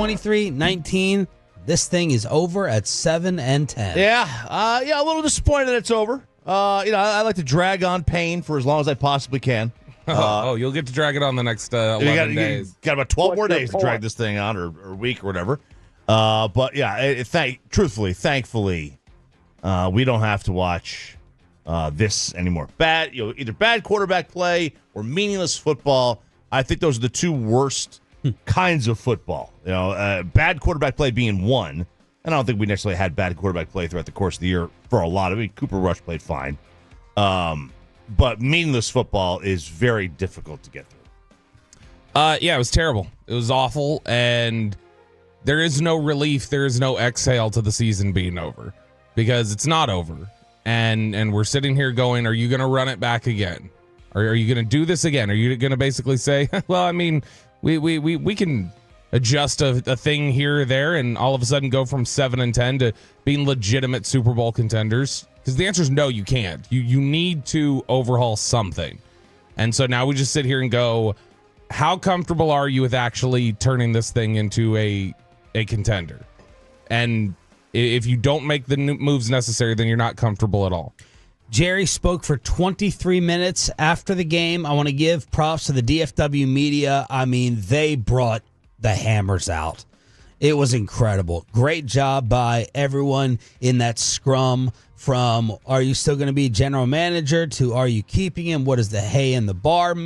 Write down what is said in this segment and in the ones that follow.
23-19. This thing is over at 7-10. Yeah, a little disappointed that it's over. I like to drag on pain for as long as I possibly can. You'll get to drag it on the next 11 days. Got about 12 more days to drag this thing on, or week or whatever. But yeah, thankfully, we don't have to watch this anymore. Either bad quarterback play or meaningless football. I think those are the two worst kinds of football. Bad quarterback play being one, and I don't think we necessarily had bad quarterback play throughout the course of the year for a lot of it. Cooper Rush played fine. But meaningless football is very difficult to get through. It was terrible. It was awful, and there is no relief. There is no exhale to the season being over, because it's not over. And we're sitting here going, are you going to run it back again? Or are you going to do this again? Are you going to basically say, well, I mean, we can adjust a thing here or there and all of a sudden go from 7-10 to being legitimate Super Bowl contenders? Because the answer is no, you can't. You need to overhaul something. And so now we just sit here and go, how comfortable are you with actually turning this thing into a contender? And if you don't make the moves necessary, then you're not comfortable at all. Jerry spoke for 23 minutes after the game. I want to give props to the DFW media. I mean, they brought the hammers out. It was incredible. Great job by everyone in that scrum, from are you still going to be general manager to are you keeping him? What does the hay in the barn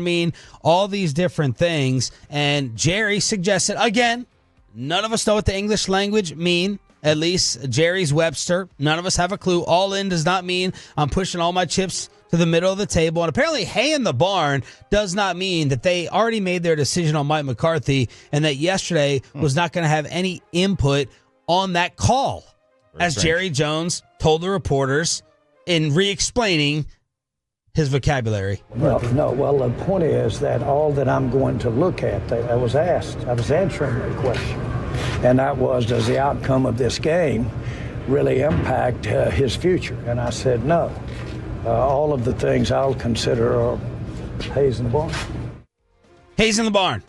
mean? All these different things. And Jerry suggested, again, none of us know what the English language mean. At least Jerry's Webster. None of us have a clue. All in does not mean I'm pushing all my chips to the middle of the table. And apparently hay in the barn does not mean that they already made their decision on Mike McCarthy and that yesterday was not going to have any input on that call. As Jerry Jones told the reporters in re-explaining his vocabulary. Well, the point is that all that I'm going to look at, I was asked, I was answering the question. And that was, does the outcome of this game really impact his future? And I said, no. All of the things I'll consider are hays in the barn. Hays in the barn.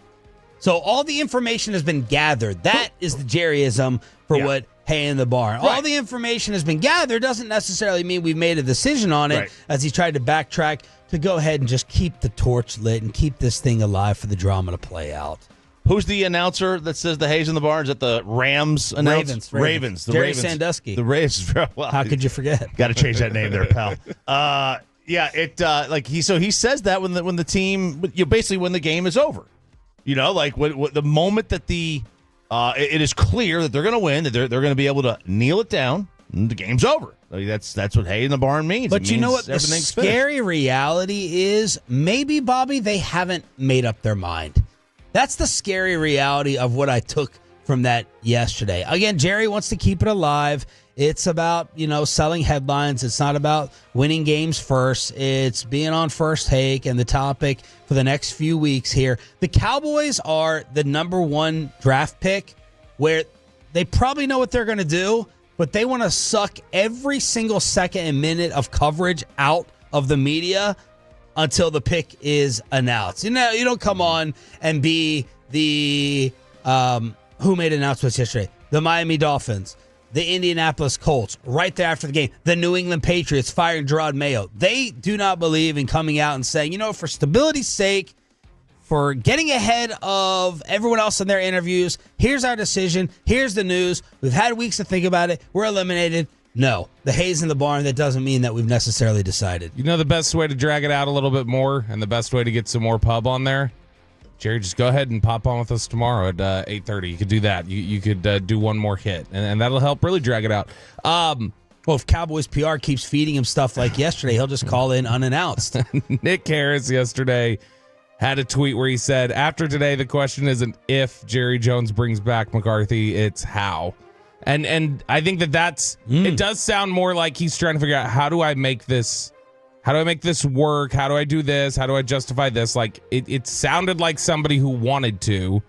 So all the information has been gathered. That is the Jerryism for what hay in the barn. Right. All the information has been gathered doesn't necessarily mean we've made a decision on it, as he tried to backtrack to go ahead and just keep the torch lit and keep this thing alive for the drama to play out. Who's the announcer that says the hay's in the barn? Is that the Rams announcer? Ravens. The Jerry Ravens. Sandusky. The Ravens. Well, how could you forget? Got to change that name there, pal. He says that when the team, basically when the game is over. What the moment that it is clear that they're going to win, that they're going to be able to kneel it down, and the game's over. That's what hay in the barn means. But you know what? The scary reality is, maybe, Bobby, they haven't made up their mind. That's the scary reality of what I took from that yesterday. Again, Jerry wants to keep it alive. It's about, selling headlines. It's not about winning games first. It's being on First Take and the topic for the next few weeks here. The Cowboys are the number one draft pick, where they probably know what they're going to do, but they want to suck every single second and minute of coverage out of the media until the pick is announced. You don't come on and be the who made announcements yesterday? The Miami Dolphins, the Indianapolis Colts, right there after the game, the New England Patriots firing Gerard Mayo. They do not believe in coming out and saying, for stability's sake, for getting ahead of everyone else in their interviews, here's our decision, here's the news, we've had weeks to think about it, we're eliminated. No, the hay's in the barn, that doesn't mean that we've necessarily decided. The best way to drag it out a little bit more and the best way to get some more pub on there? Jerry, just go ahead and pop on with us tomorrow at 8:30. You could do that. You could do one more hit, and that'll help really drag it out. Well, if Cowboys PR keeps feeding him stuff like yesterday, he'll just call in unannounced. Nick Harris yesterday had a tweet where he said, after today, the question isn't if Jerry Jones brings back McCarthy, it's how. And I think that's it does sound more like he's trying to figure out, how do I make this work? How do I do this? How do I justify this? Like it sounded like somebody who wanted to,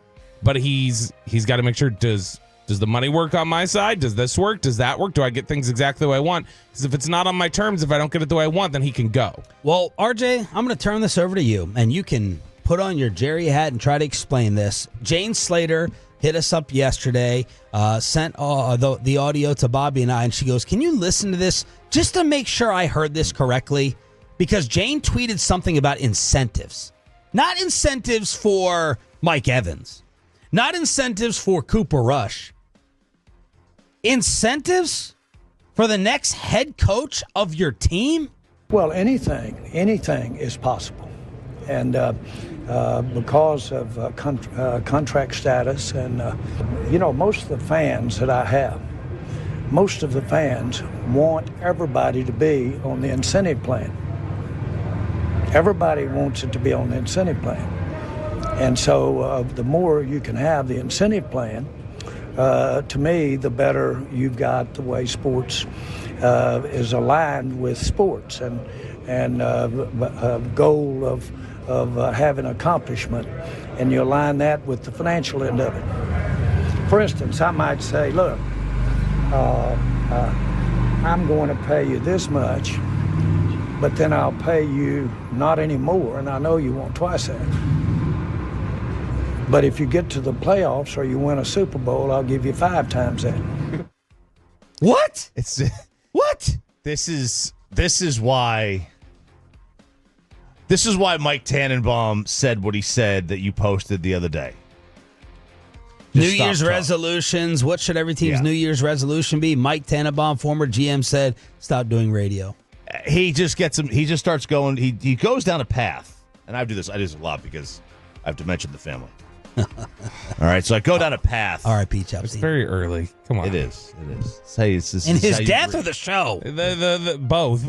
but he's got to make sure, does the money work on my side? Does this work? Does that work? Do I get things exactly the way I want? Because if it's not on my terms, if I don't get it the way I want, then he can go. Well, RJ, I'm going to turn this over to you, and you can put on your Jerry hat and try to explain this. Jane Slater hit us up yesterday, sent the audio to Bobby and I, and she goes, can you listen to this just to make sure I heard this correctly? Because Jane tweeted something about incentives. Not incentives for Mike Evans. Not incentives for Cooper Rush. Incentives for the next head coach of your team? Well, anything is possible. And because of contract status and, most of the fans that I have, most of the fans want everybody to be on the incentive plan. Everybody wants it to be on the incentive plan. And so the more you can have the incentive plan, to me, the better you've got the way sports is aligned with sports and a goal of having accomplishment, and you align that with the financial end of it. For instance, I might say, look, I'm going to pay you this much, but then I'll pay you not any more, and I know you want twice that. But if you get to the playoffs or you win a Super Bowl, I'll give you 5 times that. What? What? This is why Mike Tannenbaum said what he said that you posted the other day. New Year's resolutions. What should every team's New Year's resolution be? Mike Tannenbaum, former GM, said, stop doing radio. He just gets him. He just starts going. He goes down a path, and I do this a lot because I have to mention the family. All right, so I go down a path. R.I.P. Chapter. It's very early. Come on. It is. It's in his death or the show? The both.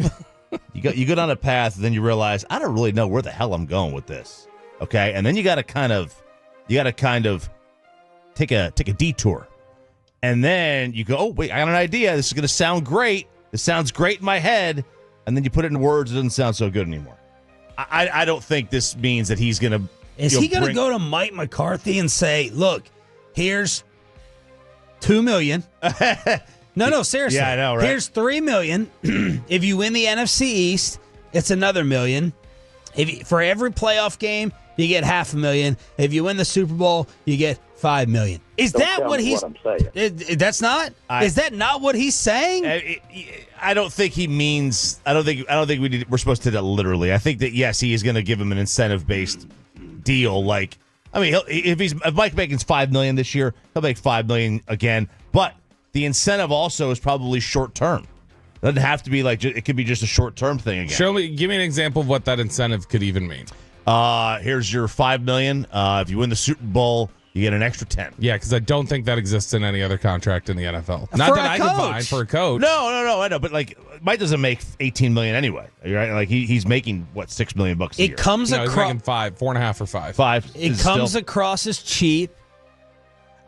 You go down a path, and then you realize I don't really know where the hell I'm going with this. Okay, and then you got to kind of take a detour, and then you go, oh wait, I got an idea. This is going to sound great. This sounds great in my head, and then you put it in words. It doesn't sound so good anymore. I don't think this means that he's going to. Is he going to go to Mike McCarthy and say, look, here's $2 million. No, seriously. Yeah, I know, right? Here's $3 million. If you win the NFC East, it's another $1 million. For every playoff game, you get $500,000. If you win the Super Bowl, you get $5 million. Is Don't that tell what me he's? What I'm saying. That's not. Is that not what he's saying? I don't think he means. I don't think we're supposed to take that literally. I think that yes, he is going to give him an incentive based deal. Like, I mean, if Mike makes $5 million this year, he'll make $5 million again. But the incentive also is probably short term. It doesn't have to be like it could be just a short term thing again. Give me an example of what that incentive could even mean. Here's your $5 million. If you win the Super Bowl, you get an extra 10. Yeah, because I don't think that exists in any other contract in the NFL. Not that I could find for a coach. No, I know, but like Mike doesn't make $18 million anyway, right? Like he's making what $6 million a year. It comes He's across making 4.5 or 5. 5. It comes across as cheap.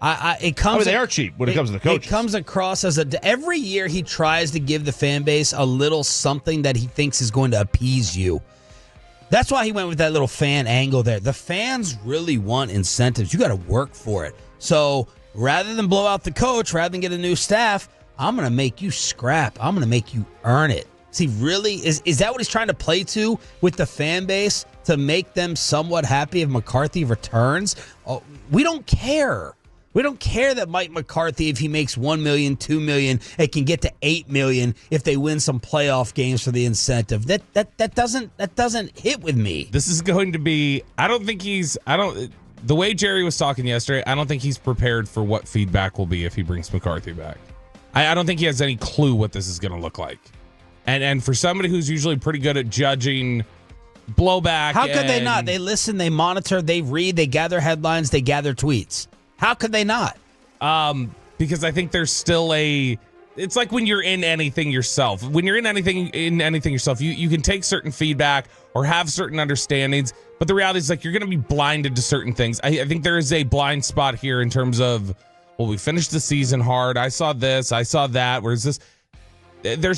They are cheap when it comes to the coaches. It comes across as every year he tries to give the fan base a little something that he thinks is going to appease you. That's why he went with that little fan angle there. The fans really want incentives. You got to work for it. So rather than blow out the coach, rather than get a new staff, I'm going to make you scrap. I'm going to make you earn it. See, really, is that what he's trying to play to with the fan base to make them somewhat happy if McCarthy returns? Oh, we don't care. We don't care that Mike McCarthy, if he makes $1 million, $2 million, it can get to $8 million if they win some playoff games for the incentive. That doesn't hit with me. This is going to be. The way Jerry was talking yesterday, I don't think he's prepared for what feedback will be if he brings McCarthy back. I don't think he has any clue what this is going to look like. And for somebody who's usually pretty good at judging blowback, how could they not? They listen, they monitor, they read, they gather headlines, they gather tweets. How could they not? Because I think there's still it's like when you're in anything yourself. When you're in anything yourself, you can take certain feedback or have certain understandings, but the reality is like you're going to be blinded to certain things. I think there is a blind spot here in terms of, well, we finished the season hard. I saw this, I saw that. Whereas this,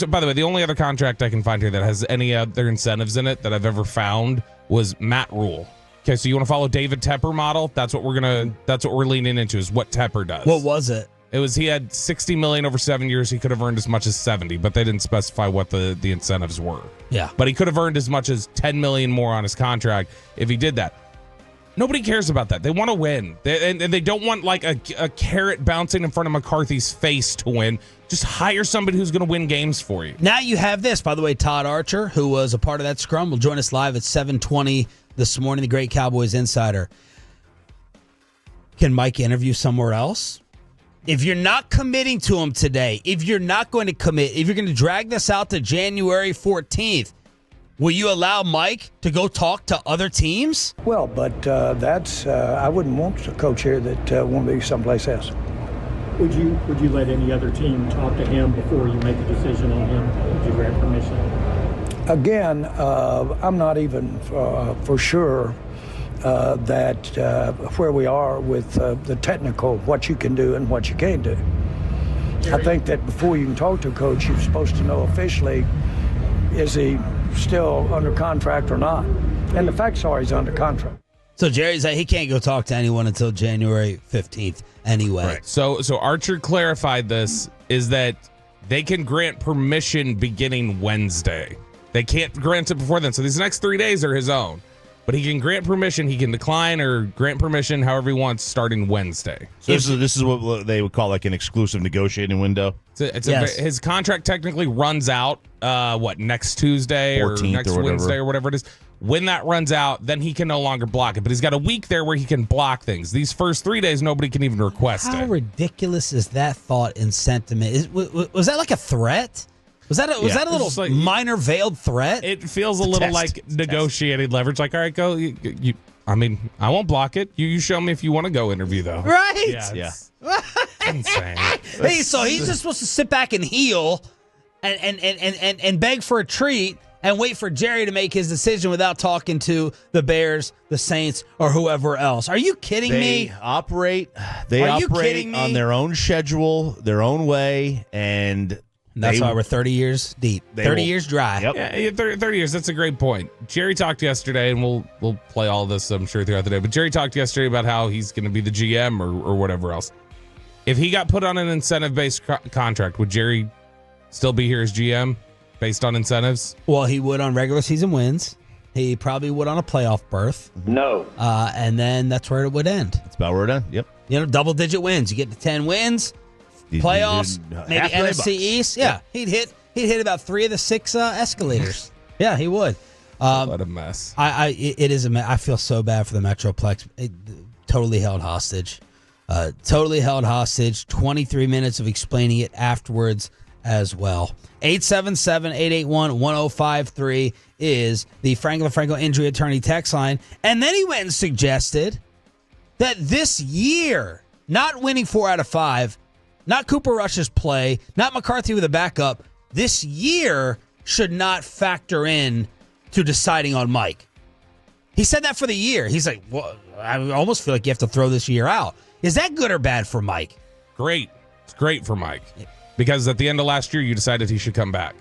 by the way, the only other contract I can find here that has any other incentives in it that I've ever found was Matt Rule. Okay, so you want to follow David Tepper model? That's what we're leaning into, is what Tepper does. What was it? It was he had $60 million over 7 years. He could have earned as much as 70, but they didn't specify what the incentives were. Yeah. But he could have earned as much as $10 million more on his contract if he did that. Nobody cares about that. They want to win. And they don't want like a carrot bouncing in front of McCarthy's face to win. Just hire somebody who's going to win games for you. Now you have this. By the way, Todd Archer, who was a part of that scrum, will join us live at 7:20 this morning, the great Cowboys insider. Can Mike interview somewhere else? If you're not committing to him today, if you're not going to commit, if you're going to drag this out to January 14th, will you allow Mike to go talk to other teams? Well, but that's I wouldn't want to coach here that won't be someplace else. Would you let any other team talk to him before you make a decision on him? Would you grant permission? Again, I'm not even for sure that where we are with the technical, what you can do and what you can't do. I think that before you can talk to a coach, you're supposed to know officially, is he still under contract or not? And the facts are he's under contract. So Jerry's like, he can't go talk to anyone until January 15th anyway. Right. So Archer clarified this, is that they can grant permission beginning Wednesday. They can't grant it before then. So these next 3 days are his own. But he can grant permission. He can decline or grant permission however he wants starting Wednesday. So this is what they would call like an exclusive negotiating window. Yes. His contract technically runs out, next Tuesday or 14th next or whatever. Wednesday or whatever it is. When that runs out, then he can no longer block it. But he's got a week there where he can block things. These first 3 days, nobody can even request How it. ridiculous is that thought and sentiment? Was that like a threat? Was that a little like, minor veiled threat? It feels a little like negotiated leverage. Like, all right, go. I won't block it. You show me if you want to go interview, though. Right? Yeah. Insane. Hey, so he's just supposed to sit back and heel and beg for a treat and wait for Jerry to make his decision without talking to the Bears, the Saints, or whoever else. Are you kidding me? They operate on their own schedule, their own way, and that's why we're 30 years deep. 30 years dry. Yep. Yeah, 30 years. That's a great point. Jerry talked yesterday, and we'll play all this, I'm sure, throughout the day. But Jerry talked yesterday about how he's going to be the GM or whatever else. If he got put on an incentive-based contract, would Jerry still be here as GM based on incentives? Well, he would on regular season wins. He probably would on a playoff berth. No. And then that's where it would end. That's about where it ends. Yep. Double-digit wins. You get to 10 wins. Playoffs, maybe NFC East. Yeah, he'd hit about 3 of the 6 escalators. Yeah, he would. What a mess. It is a mess. I feel so bad for the Metroplex. Totally held hostage. 23 minutes of explaining it afterwards as well. 877-881-1053 is the Franklin Franco injury attorney text line. And then he went and suggested that this year, not winning 4 out of 5, not Cooper Rush's play, not McCarthy with a backup, this year should not factor in to deciding on Mike. He said that for the year. He's like, well, I almost feel like you have to throw this year out. Is that good or bad for Mike? Great. It's great for Mike. Because at the end of last year, you decided he should come back.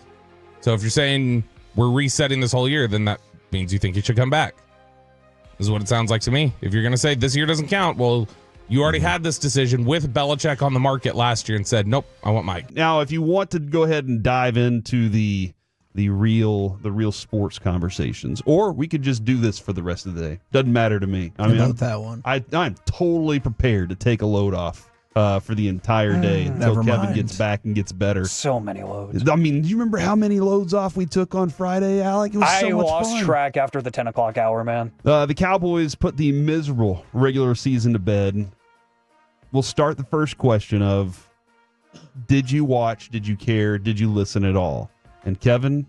So if you're saying we're resetting this whole year, then that means you think he should come back. This is what it sounds like to me. If you're going to say this year doesn't count, well, you already had this decision with Belichick on the market last year and said, nope, I want Mike. Now, if you want to go ahead and dive into the real sports conversations, or we could just do this for the rest of the day. Doesn't matter to me. I mean, that one. I'm totally prepared to take a load off for the entire day until Kevin gets back and gets better. So many loads. I mean, do you remember how many loads off we took on Friday, Alec? It was so much fun. I lost track after the 10 o'clock hour, man. The Cowboys put the miserable regular season to bed. We'll start the first question of, did you watch, did you care, did you listen at all? And Kevin,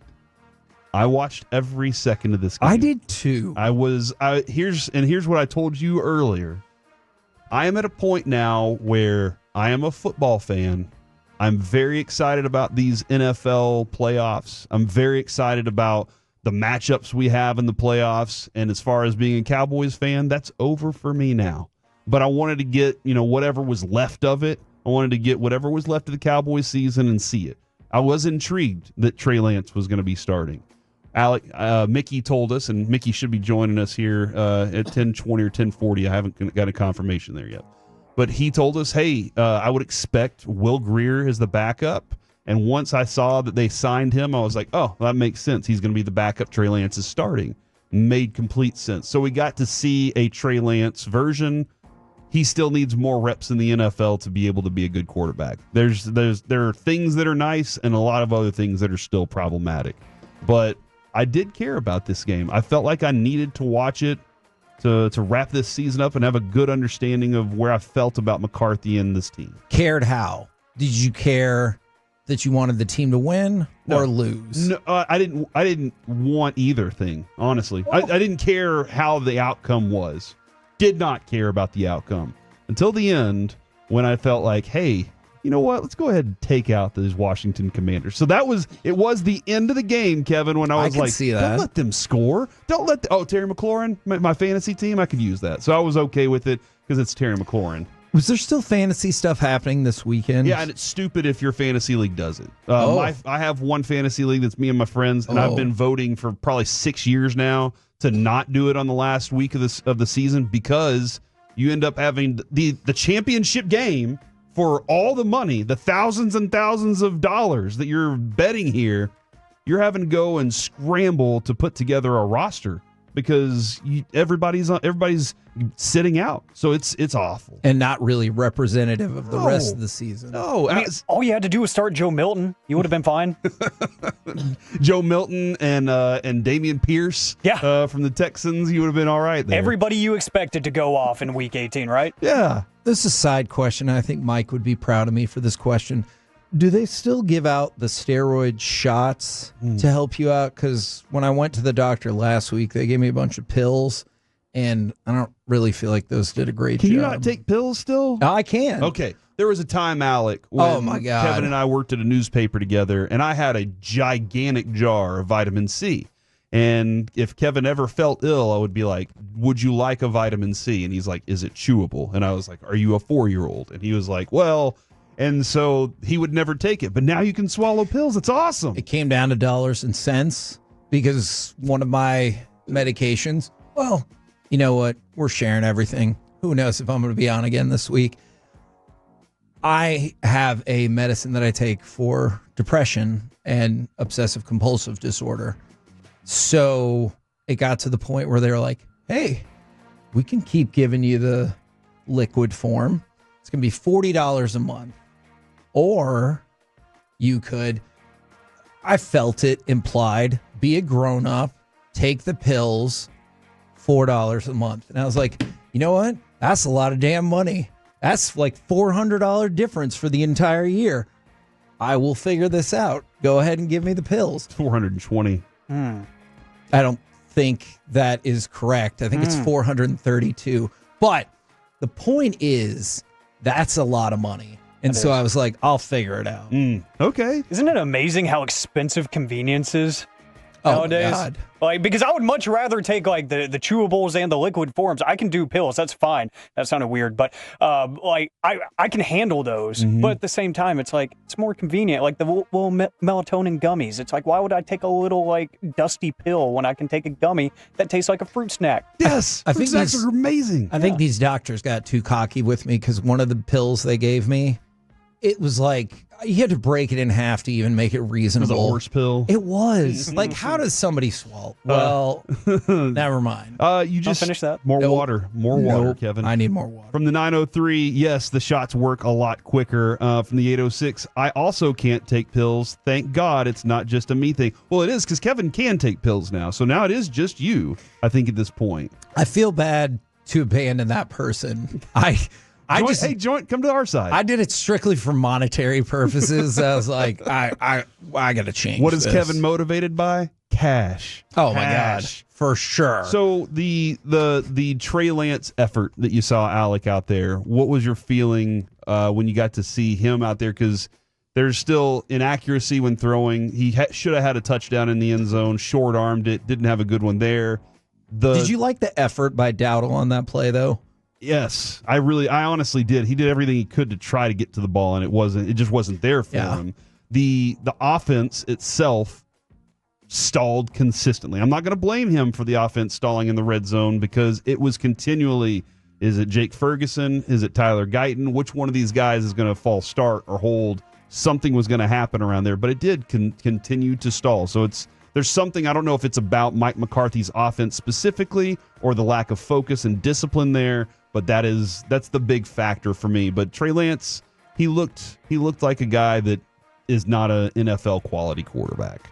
I watched every second of this game. I did too. Here's what I told you earlier. I am at a point now where I am a football fan. I'm very excited about these NFL playoffs. I'm very excited about the matchups we have in the playoffs. And as far as being a Cowboys fan, that's over for me now. But I wanted to get, whatever was left of it. I wanted to get whatever was left of the Cowboys season and see it. I was intrigued that Trey Lance was going to be starting. Alec, Mickey told us, and Mickey should be joining us here at 10:20 or 10:40. I haven't got a confirmation there yet. But he told us, hey, I would expect Will Grier as the backup. And once I saw that they signed him, I was like, oh, that makes sense. He's going to be the backup. Trey Lance is starting. made complete sense. So we got to see a Trey Lance version. He still needs more reps in the NFL to be able to be a good quarterback. There are things that are nice and a lot of other things that are still problematic. But I did care about this game. I felt like I needed to watch it to wrap this season up and have a good understanding of where I felt about McCarthy and this team. Cared how? Did you care that you wanted the team to win or lose? No, I didn't want either thing, honestly. I didn't care how the outcome was. Did not care about the outcome until the end when I felt like, hey, you know what? Let's go ahead and take out those Washington Commanders. So it was the end of the game, Kevin, when I was like, don't let them score. Don't let Terry McLaurin, my fantasy team, I could use that. So I was okay with it because it's Terry McLaurin. Was there still fantasy stuff happening this weekend? Yeah, and it's stupid if your fantasy league does it. I have one fantasy league that's me and my friends, and I've been voting for probably 6 years now to not do it on the last week of the season because you end up having the championship game for all the money, the thousands and thousands of dollars that you're betting here. You're having to go and scramble to put together a roster because everybody's sitting out. So it's awful. And not really representative of the rest of the season. No. I mean, all you had to do was start Joe Milton. You would have been fine. Joe Milton and Damian Pierce from the Texans, you would have been all right there. Everybody you expected to go off in Week 18, right? Yeah. This is a side question. I think Mike would be proud of me for this question. Do they still give out the steroid shots to help you out? Because when I went to the doctor last week, they gave me a bunch of pills, and I don't really feel like those did a great job. Can you not take pills still? I can. Okay. There was a time, Alec, when my God. Kevin and I worked at a newspaper together, and I had a gigantic jar of vitamin C. And if Kevin ever felt ill, I would be like, would you like a vitamin C? And he's like, is it chewable? And I was like, are you a 4-year-old? And he was like, well... And so he would never take it. But now you can swallow pills. It's awesome. It came down to dollars and cents because one of my medications, well, you know what? We're sharing everything. Who knows if I'm going to be on again this week. I have a medicine that I take for depression and obsessive compulsive disorder. So it got to the point where they were like, hey, we can keep giving you the liquid form. It's going to be $40 a month. Or you could, I felt it implied, be a grown-up, take the pills, $4 a month. And I was like, you know what? That's a lot of damn money. That's like $400 difference for the entire year. I will figure this out. Go ahead and give me the pills. $420. I don't think that is correct. I think it's $432. But the point is, that's a lot of money. And so I was like, I'll figure it out. Okay. Isn't it amazing how expensive convenience is nowadays? God. Like, because I would much rather take like the chewables and the liquid forms. I can do pills. That's fine. That sounded weird, but like I can handle those. But at the same time, it's like it's more convenient. Like the little melatonin gummies. It's like, why would I take a little like dusty pill when I can take a gummy that tastes like a fruit snack? Yes, I think snacks are amazing. I think these doctors got too cocky with me because one of the pills they gave me, it was like you had to break it in half to even make it reasonable. It was a horse pill. It was. Like, how does somebody swallow? Well, never mind. You just finish that. More water. More water, Kevin. I need more water. From the 903, yes, the shots work a lot quicker. From the 806, I also can't take pills. Thank God it's not just a me thing. Well, it is because Kevin can take pills now. So now it is just you, I think, at this point. I feel bad to abandon that person. Joint, come to our side. I did it strictly for monetary purposes. I was like, I got to change. What is this. Kevin motivated by? Cash. Oh my God, for sure. So the Trey Lance effort that you saw, Alec, out there. What was your feeling when you got to see him out there? Because there's still inaccuracy when throwing. He should have had a touchdown in the end zone. Short armed it. Didn't have a good one there. Did you like the effort by Dowdle on that play though? Yes, I honestly did. He did everything he could to try to get to the ball, and it just wasn't there for him. The offense itself stalled consistently. I'm not going to blame him for the offense stalling in the red zone because it was continually, is it Jake Ferguson? Is it Tyler Guyton? Which one of these guys is going to false start or hold? Something was going to happen around there, but it did continue to stall. So it's there's something, I don't know if it's about Mike McCarthy's offense specifically or the lack of focus and discipline there, but that's the big factor for me. But Trey Lance, he looked like a guy that is not an NFL quality quarterback.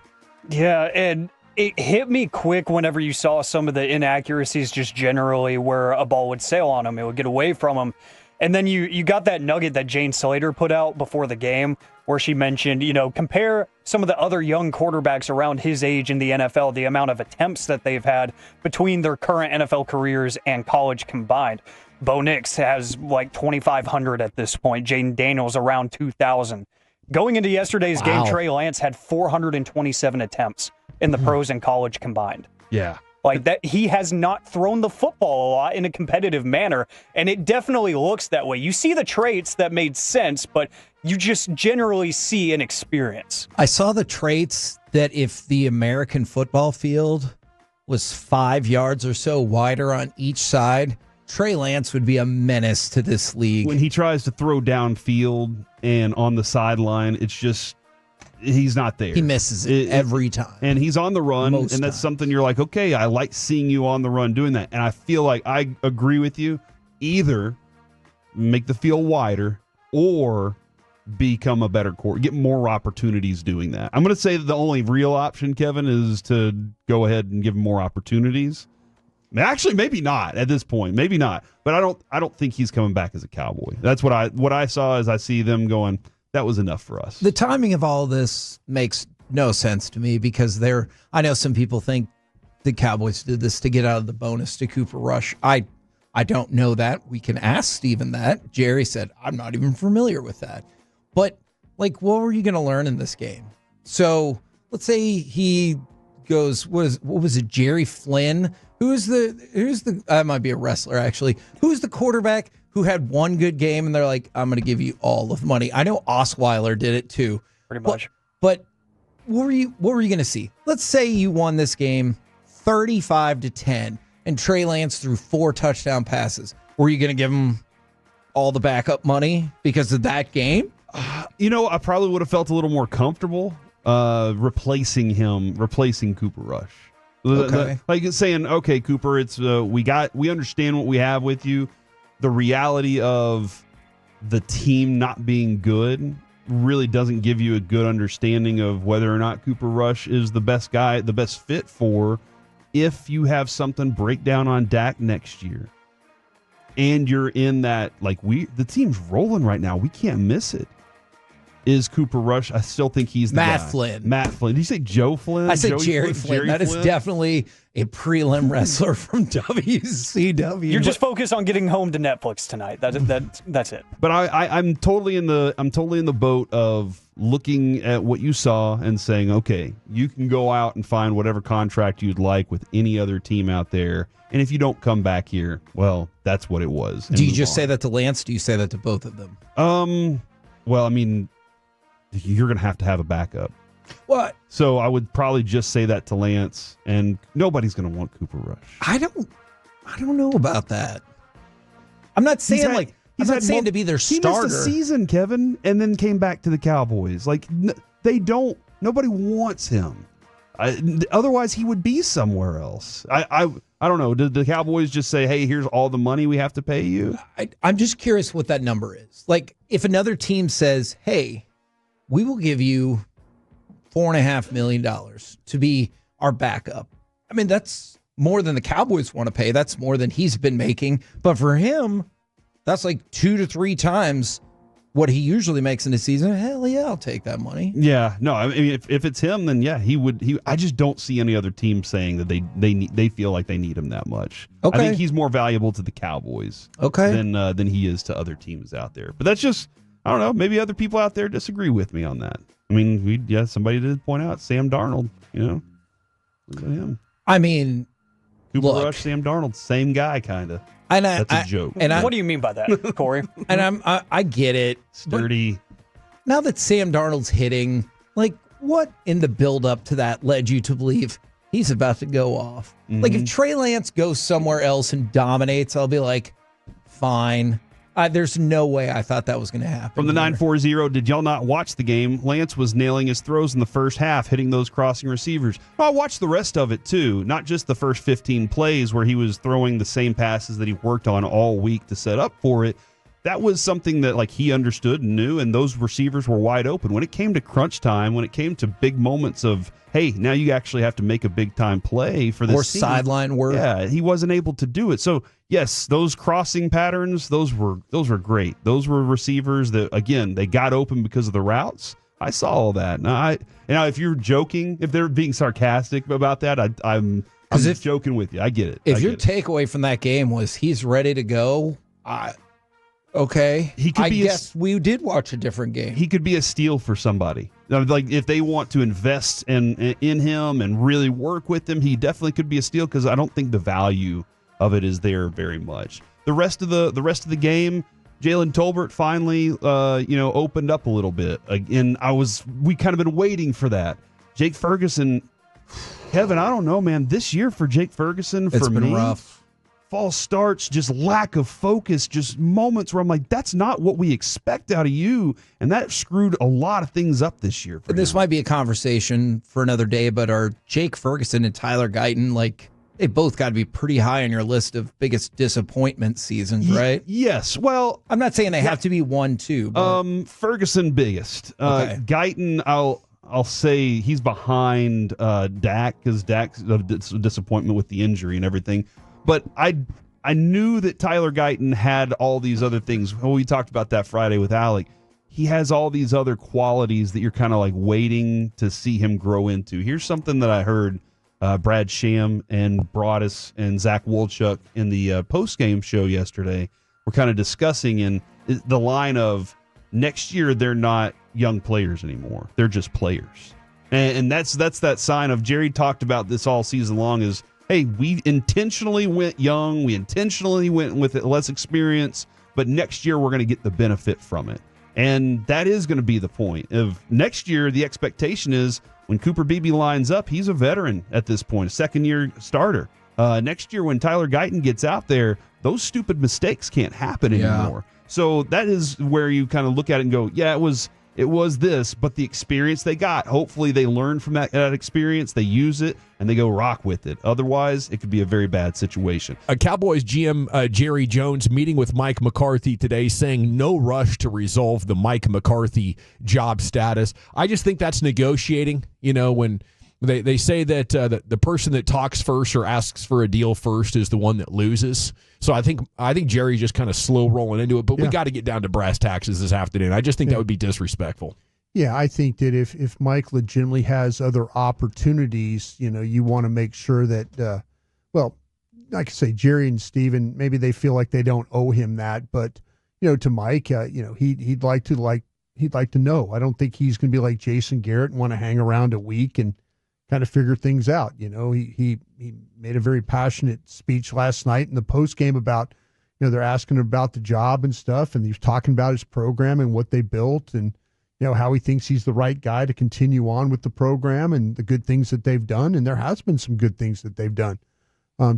Yeah, and it hit me quick whenever you saw some of the inaccuracies just generally where a ball would sail on him. It would get away from him. And then you got that nugget that Jane Slater put out before the game where she mentioned, compare some of the other young quarterbacks around his age in the NFL, the amount of attempts that they've had between their current NFL careers and college combined. Bo Nix has like 2,500 at this point. Jaden Daniels around 2,000. Going into yesterday's game, Trey Lance had 427 attempts in the pros and college combined. Yeah. Like that, he has not thrown the football a lot in a competitive manner, and it definitely looks that way. You see the traits that made sense, but you just generally see an experience. I saw the traits that if the American football field was 5 yards or so wider on each side, Trey Lance would be a menace to this league. When he tries to throw downfield and on the sideline, it's just, he's not there. He misses it every time. And he's on the run, Most and that's times. something you're like, okay, I like seeing you on the run doing that. And I feel like I agree with you. Either make the field wider or become a better quarterback, get more opportunities doing that. I'm going to say that the only real option, Kevin, is to go ahead and give him more opportunities. Actually, maybe not at this point. Maybe not. But I don't think he's coming back as a Cowboy. That's what I saw as I see them going, that was enough for us. The timing of all this makes no sense to me because I know some people think the Cowboys did this to get out of the bonus to Cooper Rush. I don't know that. We can ask Steven that. Jerry said, I'm not even familiar with that. But, what were you going to learn in this game? So, let's say he goes, what was it, Jerry Flynn? Who's the that might be a wrestler, actually. Who's the quarterback who had one good game and they're like, I'm going to give you all of the money? I know Osweiler did it too. Pretty much. But what were you going to see? Let's say you won this game 35-10 and Trey Lance threw 4 touchdown passes. Were you going to give him all the backup money because of that game? I probably would have felt a little more comfortable replacing Cooper Rush. Okay. Like saying, okay, Cooper, it's we understand what we have with you. The reality of the team not being good really doesn't give you a good understanding of whether or not Cooper Rush is the best guy, the best fit for if you have something break down on Dak next year. And you're in that, the team's rolling right now. We can't miss it. Is Cooper Rush? I still think he's the Matt guy. Flynn. Matt Flynn. Did you say Joe Flynn? I said Joey Jerry Flynn. That is definitely a prelim wrestler from WCW. You're just focused on getting home to Netflix tonight. That's it. But I'm totally in the boat of looking at what you saw and saying, okay, you can go out and find whatever contract you'd like with any other team out there. And if you don't come back here, well, that's what it was. Do you just say that to Lance? Do you say that to both of them? Well, I mean, you're going to have a backup. What? So I would probably just say that to Lance, and nobody's going to want Cooper Rush. I don't know about that. I'm not saying to be their starter. He missed a season, Kevin, and then came back to the Cowboys. Nobody wants him. Otherwise, he would be somewhere else. I don't know. Did the Cowboys just say, hey, here's all the money we have to pay you? I'm just curious what that number is. If another team says, hey, we will give you $4.5 million to be our backup. I mean, that's more than the Cowboys want to pay. That's more than he's been making. But for him, that's 2 to 3 times what he usually makes in a season. Hell yeah, I'll take that money. Yeah, no, I mean, if it's him, then yeah, he would. I just don't see any other team saying that they feel like they need him that much. Okay. I think he's more valuable to the Cowboys. Than he is to other teams out there. But that's just, I don't know. Maybe other people out there disagree with me on that. I mean, somebody did point out Sam Darnold. What about him? I mean, Cooper Rush, Sam Darnold, same guy, kind of. That's a joke. What do you mean by that, Corey? And I get it. Sturdy. Now that Sam Darnold's hitting, what in the build-up to that led you to believe he's about to go off? Mm-hmm. If Trey Lance goes somewhere else and dominates, I'll be like, fine. There's no way I thought that was going to happen. From the 940, did y'all not watch the game? Lance was nailing his throws in the first half, hitting those crossing receivers. I watched the rest of it, too. Not just the first 15 plays where he was throwing the same passes that he worked on all week to set up for it. That was something that he understood and knew, and those receivers were wide open. When it came to crunch time, when it came to big moments of, hey, now you actually have to make a big-time play for this or team, sideline work. Yeah, he wasn't able to do it. So, yes, those crossing patterns, those were great. Those were receivers that, again, they got open because of the routes. I saw all that. Now, if you're joking, if they're being sarcastic about that, I'm joking with you. I get it. If your takeaway from that game was he's ready to go, okay, I guess we did watch a different game. He could be a steal for somebody. If they want to invest in him and really work with him, he definitely could be a steal because I don't think the value of it is there very much. The rest of the game, Jalen Tolbert finally opened up a little bit. And we kind of been waiting for that. Jake Ferguson, Kevin, I don't know, man. This year for Jake Ferguson, it's been rough. False starts, just lack of focus, just moments where I'm like, that's not what we expect out of you. And that screwed a lot of things up this year. This might be a conversation for another day, but are Jake Ferguson and Tyler Guyton, they both got to be pretty high on your list of biggest disappointment seasons, right? Yes. Well, I'm not saying they have to be 1-2. But... Ferguson biggest. Okay. Guyton, I'll say he's behind Dak because Dak's a disappointment with the injury and everything. But I knew that Tyler Guyton had all these other things. Well, we talked about that Friday with Alec. He has all these other qualities that you're kind of waiting to see him grow into. Here's something that I heard Brad Sham and Broadus and Zach Wolchuk in the post-game show yesterday were kind of discussing in the line of next year they're not young players anymore. They're just players. And that's that sign of Jerry talked about this all season long is, hey, we intentionally went young. We intentionally went with less experience, but next year we're going to get the benefit from it. And that is going to be the point. Of next year, the expectation is when Cooper Beebe lines up, he's a veteran at this point, a second-year starter. Next year when Tyler Guyton gets out there, those stupid mistakes can't happen anymore. So that is where you kind of look at it and go, yeah, it was this, but the experience they got, hopefully they learn from that experience, they use it, and they go rock with it. Otherwise, it could be a very bad situation. Cowboys GM Jerry Jones meeting with Mike McCarthy today saying no rush to resolve the Mike McCarthy job status. I just think that's negotiating, when they say that the person that talks first or asks for a deal first is the one that loses. So I think Jerry's just kind of slow rolling into it, but we got to get down to brass taxes this afternoon. I just think that would be disrespectful. Yeah, I think that if Mike legitimately has other opportunities, you want to make sure that, like I say, Jerry and Steven, maybe they feel like they don't owe him that, but to Mike, he'd like to know. I don't think he's going to be like Jason Garrett and want to hang around a week and kind of figure things out. He made a very passionate speech last night in the post game about, they're asking about the job and stuff, and he's talking about his program and what they built and, how he thinks he's the right guy to continue on with the program and the good things that they've done. And there has been some good things that they've done.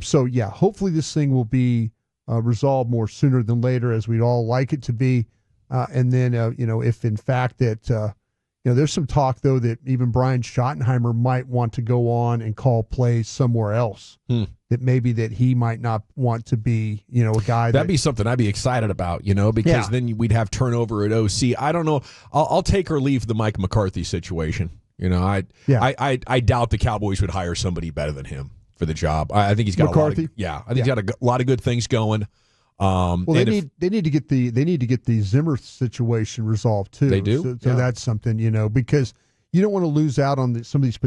So yeah, hopefully this thing will be resolved more sooner than later, as we'd all like it to be. And then, if in fact that, there's some talk, though, that even Brian Schottenheimer might want to go on and call plays somewhere else. That maybe that he might not want to be, a guy. That'd be something I'd be excited about, because then we'd have turnover at OC. I don't know. I'll take or leave the Mike McCarthy situation. I doubt the Cowboys would hire somebody better than him for the job. I think he's got McCarthy? He's got a lot of good things going. They need to get the Zimmer situation resolved too. They do. So that's something, because you don't want to lose out on some of these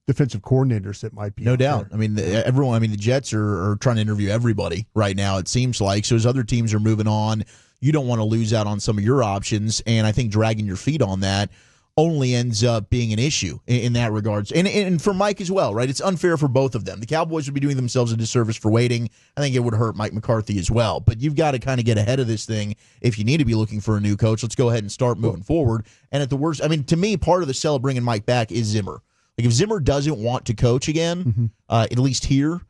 defensive coordinators that might be. No doubt. There. The Jets are trying to interview everybody right now, it seems like. So as other teams are moving on, you don't want to lose out on some of your options. And I think dragging your feet on that only ends up being an issue in that regards. And for Mike as well, right? It's unfair for both of them. The Cowboys would be doing themselves a disservice for waiting. I think it would hurt Mike McCarthy as well. But you've got to kind of get ahead of this thing if you need to be looking for a new coach. Let's go ahead and start moving forward. And at the worst, to me, part of the sell of bringing Mike back is Zimmer. Like if Zimmer doesn't want to coach again, at least here,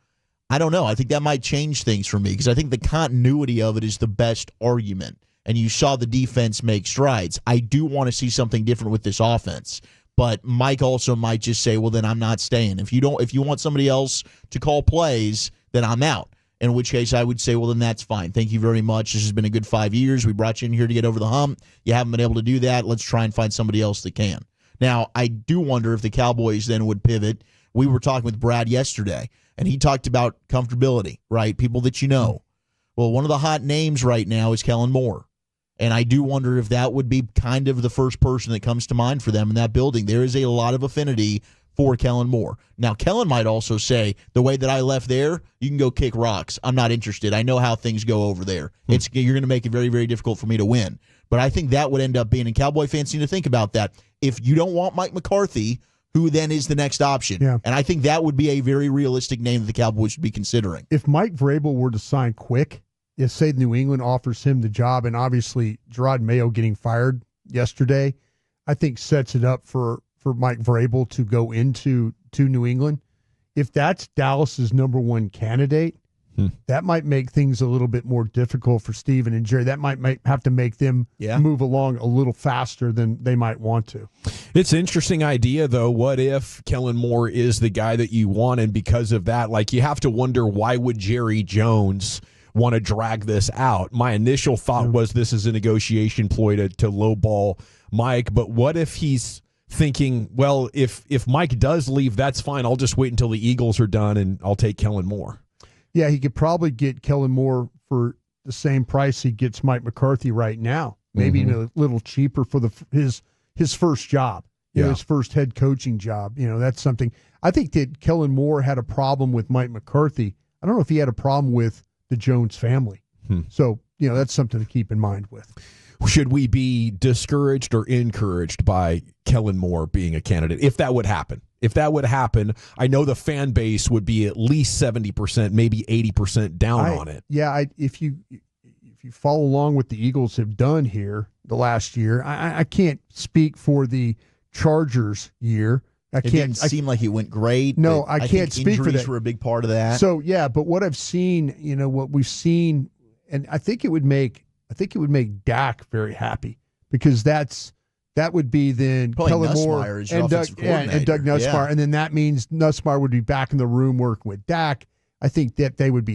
I don't know. I think that might change things for me because I think the continuity of it is the best argument. And you saw the defense make strides. I do want to see something different with this offense. But Mike also might just say, well, then I'm not staying. If you want somebody else to call plays, then I'm out. In which case I would say, well, then that's fine. Thank you very much. This has been a good 5 years. We brought you in here to get over the hump. You haven't been able to do that. Let's try and find somebody else that can. Now, I do wonder if the Cowboys then would pivot. We were talking with Brad yesterday, and he talked about comfortability, right? People that you know. Well, one of the hot names right now is Kellen Moore. And I do wonder if that would be kind of the first person that comes to mind for them in that building. There is a lot of affinity for Kellen Moore. Now, Kellen might also say, the way that I left there, you can go kick rocks. I'm not interested. I know how things go over there. You're going to make it very, very difficult for me to win. But I think that would end up being, and Cowboy fans need to think about that. If you don't want Mike McCarthy, who then is the next option? Yeah. And I think that would be a very realistic name that the Cowboys should be considering. If Mike Vrabel were to sign quick, if, say, New England offers him the job, and obviously Gerard Mayo getting fired yesterday, I think sets it up for Mike Vrabel to go into New England. If that's Dallas's number one candidate, that might make things a little bit more difficult for Steven and Jerry. That might have to make them move along a little faster than they might want to. It's an interesting idea, though. What if Kellen Moore is the guy that you want, and because of that, like, you have to wonder, why would Jerry Jones want to drag this out? My initial thought was this is a negotiation ploy to lowball Mike, but what if he's thinking, well, if Mike does leave, that's fine. I'll just wait until the Eagles are done, and I'll take Kellen Moore. Yeah, he could probably get Kellen Moore for the same price he gets Mike McCarthy right now. Maybe a little cheaper for his first job, his first head coaching job. That's something. I think that Kellen Moore had a problem with Mike McCarthy. I don't know if he had a problem with the Jones family. So, that's something to keep in mind with. Should we be discouraged or encouraged by Kellen Moore being a candidate? If that would happen. If that would happen, I know the fan base would be at least 70%, maybe 80% down on it. Yeah, if you follow along what the Eagles have done here the last year, I can't speak for the Chargers year. It didn't seem like it went great. No, I can't speak for that. Injuries were a big part of that. So, yeah, but what I've seen, what we've seen, and I think it would make Dak very happy, because that would be then probably Kellen Moore and Doug Nussmeier, and then that means Nussmeier would be back in the room working with Dak. I think Dak would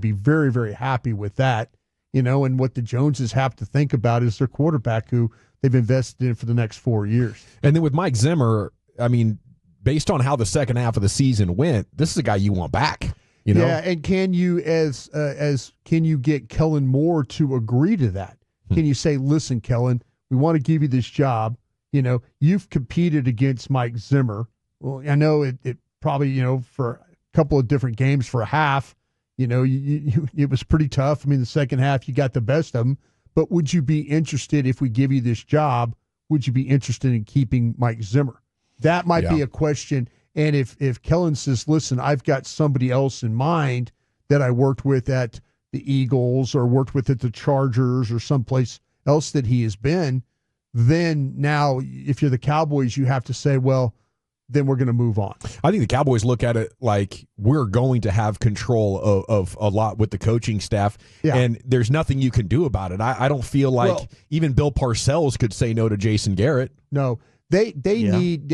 be very, very happy with that. And what the Joneses have to think about is their quarterback, who they've invested in for the next 4 years. And then with Mike Zimmer, I mean, based on how the second half of the season went, this is a guy you want back. Yeah, and can you can you get Kellen Moore to agree to that? Can you say, listen, Kellen, we want to give you this job. You've competed against Mike Zimmer. Well, I know it probably, for a couple of different games for a half, it was pretty tough. I mean, the second half, you got the best of them. But would you be interested, if we give you this job, would you be interested in keeping Mike Zimmer? That might be a question. And if Kellen says, listen, I've got somebody else in mind that I worked with at the Eagles or worked with at the Chargers or someplace else that he has been, then now if you're the Cowboys, you have to say, well, then we're going to move on. I think the Cowboys look at it like we're going to have control of a lot with the coaching staff, and there's nothing you can do about it. I don't feel like even Bill Parcells could say no to Jason Garrett. No, they need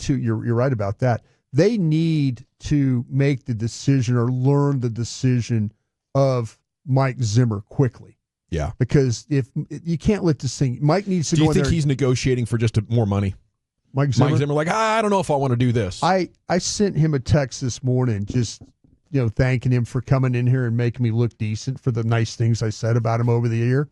to. You're right about that. They need to make the decision or learn the decision of Mike Zimmer quickly. Yeah, because if you can't let this thing, Mike needs to. Do go you in think there. He's negotiating for just more money? Mike Zimmer, like, I don't know if I want to do this. I sent him a text this morning, just thanking him for coming in here and making me look decent for the nice things I said about him over the year.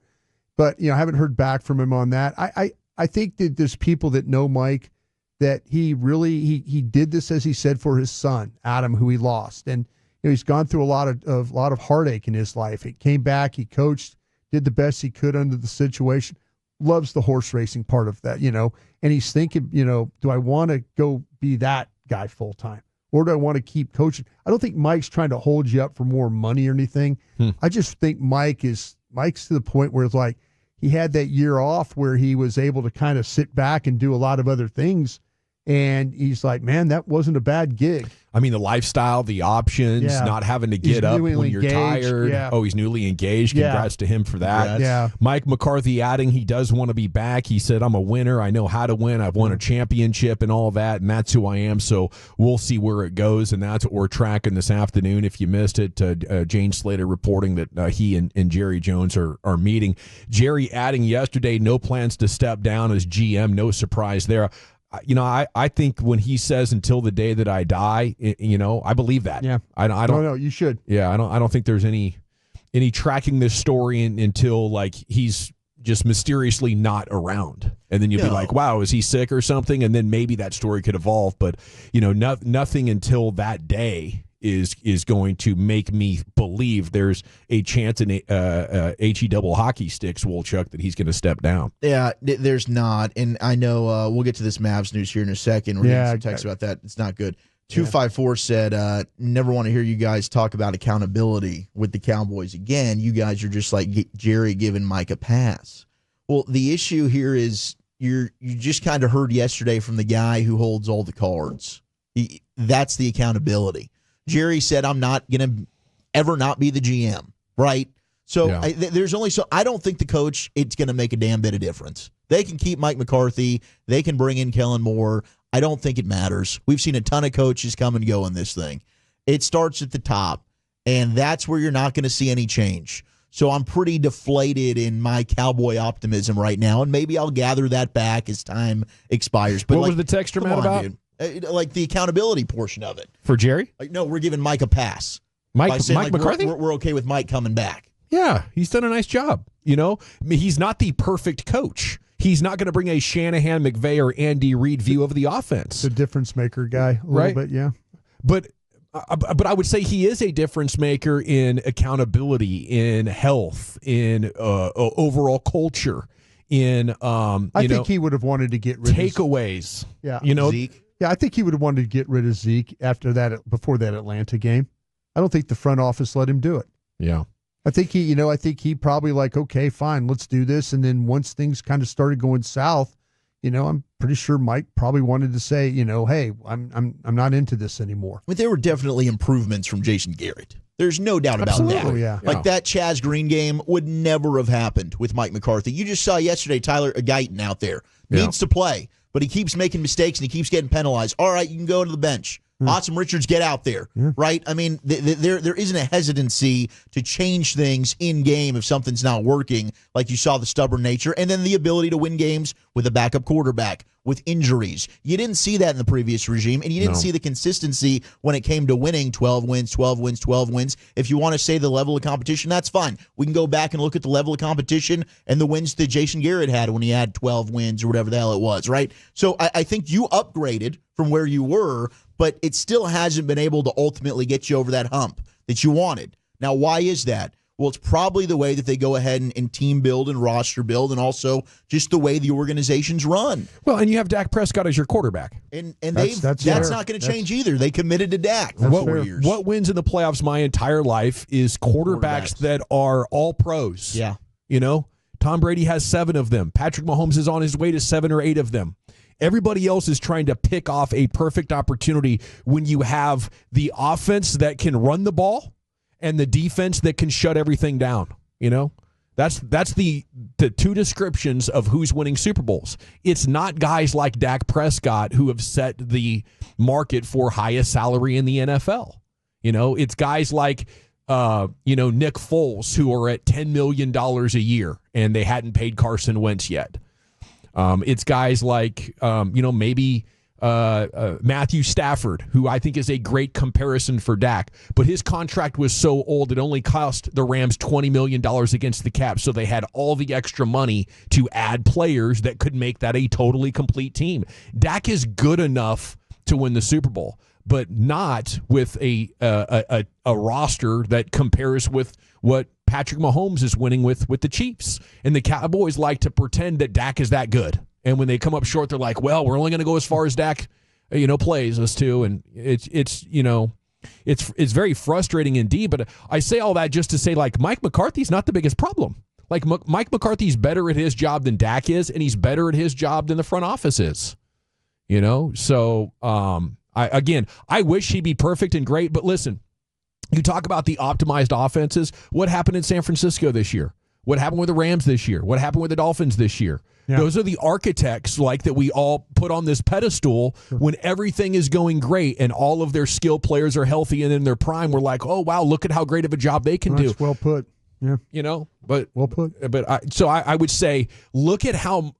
But I haven't heard back from him on that. I think that there's people that know Mike, that he really he did this, as he said, for his son Adam, who he lost, and he's gone through a lot of heartache in his life. He came back, he coached, did the best he could under the situation. Loves the horse racing part of that, and he's thinking, do I want to go be that guy full time, or do I want to keep coaching? I don't think Mike's trying to hold you up for more money or anything. I just think Mike's to the point where it's like he had that year off where he was able to kind of sit back and do a lot of other things, and he's like, man, that wasn't a bad gig. I mean, the lifestyle, the options, not having to get up when you're tired. Yeah. Oh, he's newly engaged. Congrats to him for that. Congrats. Yeah. Mike McCarthy adding he does want to be back. He said, I'm a winner. I know how to win. I've won a championship and all that, and that's who I am. So we'll see where it goes, and that's what we're tracking this afternoon. If you missed it, Jane Slater reporting that he and Jerry Jones are meeting. Jerry adding yesterday, no plans to step down as GM. No surprise there. I think when he says until the day that I die, I believe that. Yeah. I don't. No, you should. Yeah, I don't think there's any tracking this story until like he's just mysteriously not around, and then you'd be like, wow, is he sick or something? And then maybe that story could evolve. But nothing until that day is going to make me believe there's a chance in HE double hockey sticks, Wolchuk, that he's going to step down. Yeah, there's not. And I know we'll get to this Mavs news here in a second. We're getting some text about that. It's not good. 254 said, never want to hear you guys talk about accountability with the Cowboys again. You guys are just like Jerry giving Mike a pass. Well, the issue here is you just kind of heard yesterday from the guy who holds all the cards. That's the accountability. Jerry said, I'm not going to ever not be the GM, right? So there's only I don't think the coach, it's going to make a damn bit of difference. They can keep Mike McCarthy. They can bring in Kellen Moore. I don't think it matters. We've seen a ton of coaches come and go in this thing. It starts at the top, and that's where you're not going to see any change. So I'm pretty deflated in my Cowboy optimism right now, and maybe I'll gather that back as time expires. But what was the texture, Matt, about? Dude. Like the accountability portion of it. For Jerry? Like, no, we're giving Mike a pass. Mike McCarthy? We're okay with Mike coming back. Yeah, he's done a nice job. He's not the perfect coach. He's not going to bring a Shanahan, McVay, or Andy Reid view of the offense. The difference maker guy, a little bit, yeah. But I would say he is a difference maker in accountability, in health, in overall culture, in I think he would have wanted to get rid takeaways. of Zeke. Yeah, I think he would have wanted to get rid of Zeke before that Atlanta game. I don't think the front office let him do it. Yeah. I think he probably like, okay, fine, let's do this. And then once things kind of started going south, I'm pretty sure Mike probably wanted to say, hey, I'm not into this anymore. But there were definitely improvements from Jason Garrett. There's no doubt about that. Yeah. Like that Chaz Green game would never have happened with Mike McCarthy. You just saw yesterday Tyler Guyton out there. Needs to play, but he keeps making mistakes and he keeps getting penalized. All right, you can go to the bench. Awesome Richards, get out there, right? I mean, there isn't a hesitancy to change things in game if something's not working, like you saw the stubborn nature, and then the ability to win games with a backup quarterback, with injuries. You didn't see that in the previous regime, and you didn't see the consistency when it came to winning 12 wins, 12 wins, 12 wins. If you want to say the level of competition, that's fine. We can go back and look at the level of competition and the wins that Jason Garrett had when he had 12 wins or whatever the hell it was, right? So I think you upgraded from where you were, but it still hasn't been able to ultimately get you over that hump that you wanted. Now, why is that? Well, it's probably the way that they go ahead and team build and roster build, and also just the way the organizations run. Well, and you have Dak Prescott as your quarterback. And that's not going to change either. They committed to Dak for 4 years. What wins in the playoffs my entire life is quarterbacks that are all pros. Yeah. Tom Brady has 7 of them. Patrick Mahomes is on his way to 7 or 8 of them. Everybody else is trying to pick off a perfect opportunity when you have the offense that can run the ball and the defense that can shut everything down. That's the 2 descriptions of who's winning Super Bowls. It's not guys like Dak Prescott who have set the market for highest salary in the NFL. It's guys like Nick Foles who are at $10 million a year and they hadn't paid Carson Wentz yet. It's guys like, maybe Matthew Stafford, who I think is a great comparison for Dak, but his contract was so old it only cost the Rams $20 million against the cap, so they had all the extra money to add players that could make that a totally complete team. Dak is good enough to win the Super Bowl, but not with a roster that compares with what Patrick Mahomes is winning with the Chiefs. And the Cowboys like to pretend that Dak is that good. And when they come up short, they're like, well, we're only going to go as far as Dak, plays us to. And it's very frustrating indeed. But I say all that just to say, like, Mike McCarthy's not the biggest problem. Like, Mike McCarthy's better at his job than Dak is, and he's better at his job than the front office is. So I wish he'd be perfect and great, but listen, you talk about the optimized offenses. What happened in San Francisco this year? What happened with the Rams this year? What happened with the Dolphins this year? Yeah. Those are the architects like that we all put on this pedestal when everything is going great and all of their skill players are healthy and in their prime. We're like, oh, wow, look at how great of a job they can do. Well put. Yeah. You know, but well put. But I would say, look at how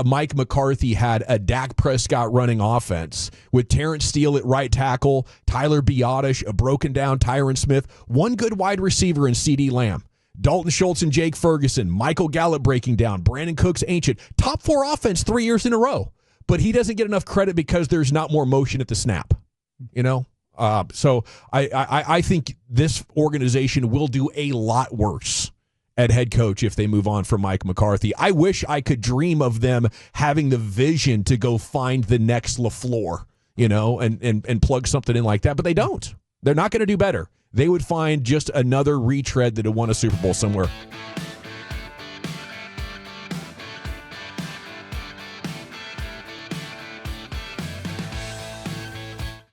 Mike McCarthy had a Dak Prescott running offense with Terrence Steele at right tackle, Tyler Biadasz, a broken down Tyron Smith, one good wide receiver in CeeDee Lamb. Dalton Schultz and Jake Ferguson, Michael Gallup breaking down, Brandon Cooks ancient. Top 4 offense 3 years in a row. But he doesn't get enough credit because there's not more motion at the snap. You know? So I think this organization will do a lot worse at head coach if they move on from Mike McCarthy. I wish I could dream of them having the vision to go find the next LaFleur, you know, and plug something in like that. But they don't. They're not going to do better. They would find just another retread that had won a Super Bowl somewhere.